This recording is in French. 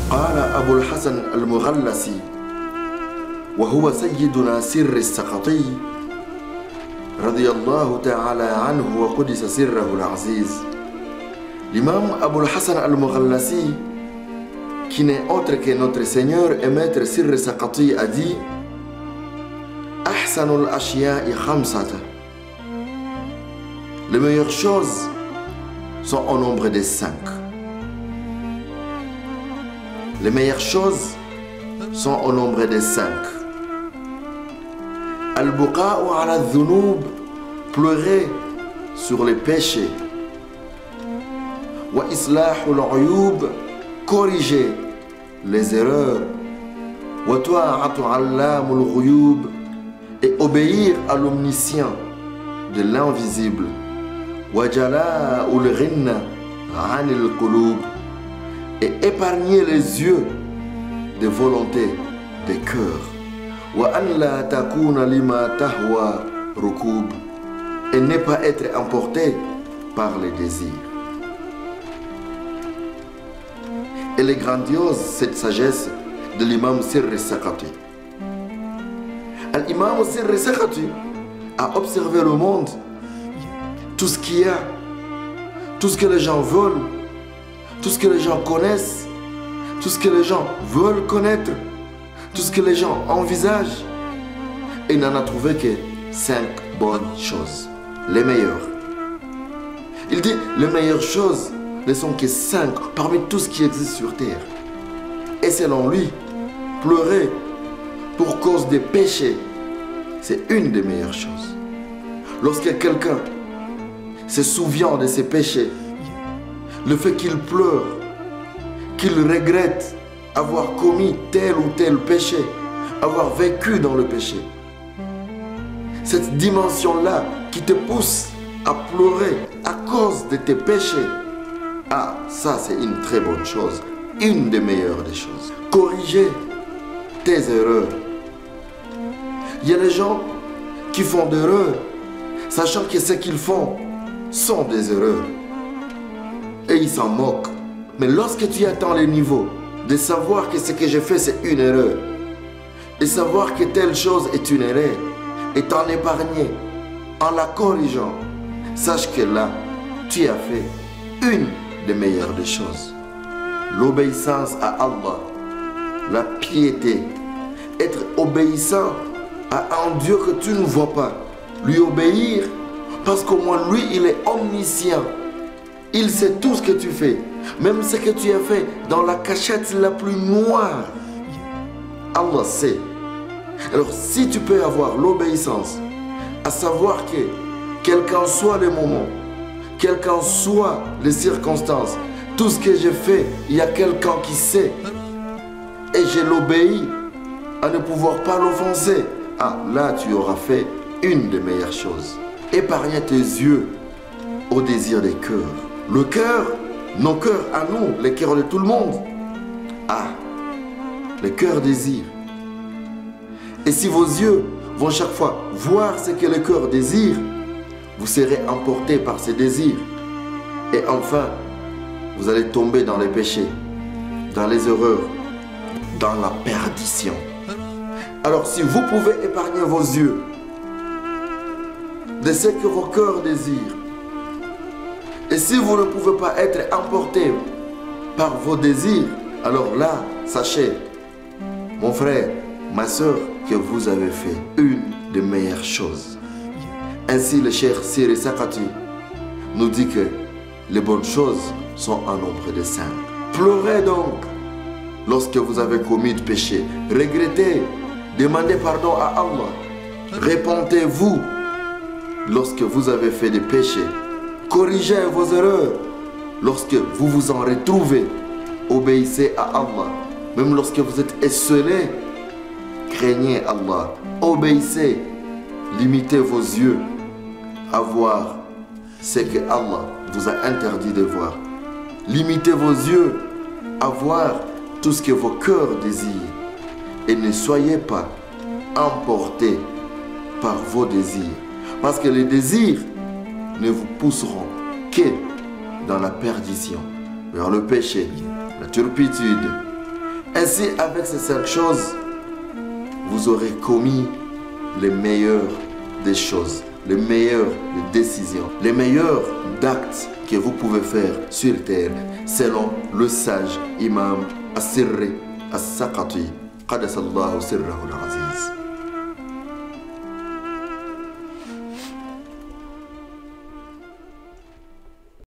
قال أبو الحسن المغلسي وهو سيدنا سر السقطي رضي الله تعالى عنه وقدس سره العزيز. L'imam Abul Hassan al-Mughallasi, qui n'est autre que notre Seigneur et Maître Sirr Saqati, a dit Ahsanul ashya'i khamsata. Les meilleures choses sont au nombre de 5. Les meilleures choses sont au nombre de 5. Al-Buqa'u ala al-dhunub, pleurer sur les péchés. Wa islahul uyub, corriger les erreurs. Wa ta'atu allamul ghuyub, et obéir à l'omniscient de l'invisible. Wa jala'ul ghinna anil qulub, et épargner les yeux des volontés des cœurs. Wa an la takuna lima tahwa rukub, et ne pas être emporté par les désirs. Elle est grandiose, cette sagesse de l'imam Sirr Saqati. L'imam Sirr Saqati a observé le monde, tout ce qu'il y a, tout ce que les gens veulent, tout ce que les gens connaissent, tout ce que les gens veulent connaître, tout ce que les gens envisagent. Et il n'en a trouvé que 5 bonnes choses, les meilleures. Il dit, les meilleures choses ne sont que 5 parmi tout ce qui existe sur terre. Et selon lui, pleurer pour cause des péchés, c'est une des meilleures choses. Lorsque quelqu'un se souvient de ses péchés, le fait qu'il pleure, qu'il regrette avoir commis tel ou tel péché, avoir vécu dans le péché, cette dimension-là qui te pousse à pleurer à cause de tes péchés, ah, ça c'est une très bonne chose, une des meilleures des choses. Corriger tes erreurs. Il y a des gens qui font des erreurs, sachant que ce qu'ils font sont des erreurs. Et ils s'en moquent. Mais lorsque tu atteins le niveau de savoir que ce que j'ai fait c'est une erreur, et savoir que telle chose est une erreur, et t'en épargner en la corrigeant, sache que là, tu as fait une des meilleures des choses. L'obéissance à Allah, la piété, être obéissant à un Dieu que tu ne vois pas, lui obéir, parce qu'au moins lui, il est omniscient. Il sait tout ce que tu fais, même ce que tu as fait dans la cachette la plus noire. Allah sait. Alors si tu peux avoir l'obéissance, à savoir que quel qu'en soit le moment, quelles qu'en soient les circonstances, tout ce que j'ai fait, il y a quelqu'un qui sait. Et je l'obéis à ne pouvoir pas l'offenser. Ah, là tu auras fait une des meilleures choses. Épargner tes yeux au désir des cœurs. Le cœur, nos cœurs à nous, les cœurs de tout le monde. Ah, le cœur désire. Et si vos yeux vont chaque fois voir ce que le cœur désire, vous serez emporté par ces désirs. Et enfin, vous allez tomber dans les péchés, dans les erreurs, dans la perdition. Alors si vous pouvez épargner vos yeux de ce que vos cœurs désirent, et si vous ne pouvez pas être emporté par vos désirs, alors là, sachez, mon frère, ma soeur, que vous avez fait une des meilleures choses. Ainsi, le Cheikh Sirr Saqati nous dit que les bonnes choses sont en nombre de 5. Pleurez donc lorsque vous avez commis de péché. Regrettez, demandez pardon à Allah. Repentez-vous lorsque vous avez fait des péchés. Corrigez vos erreurs lorsque vous vous en retrouvez. Obéissez à Allah. Même lorsque vous êtes esselé, craignez Allah. Obéissez. Limitez vos yeux à voir ce que Allah vous a interdit de voir. Limitez vos yeux à voir tout ce que vos cœurs désirent. Et ne soyez pas emportés par vos désirs. Parce que les désirs ne vous pousseront que dans la perdition, vers le péché, la turpitude Ainsi, avec ces 5 choses, vous aurez commis les meilleures des choses, les meilleures des décisions, les meilleurs d'actes que vous pouvez faire sur terre, selon le sage imam As-Sirri As-Saqati, Qaddasallahu sirrahu al-azim.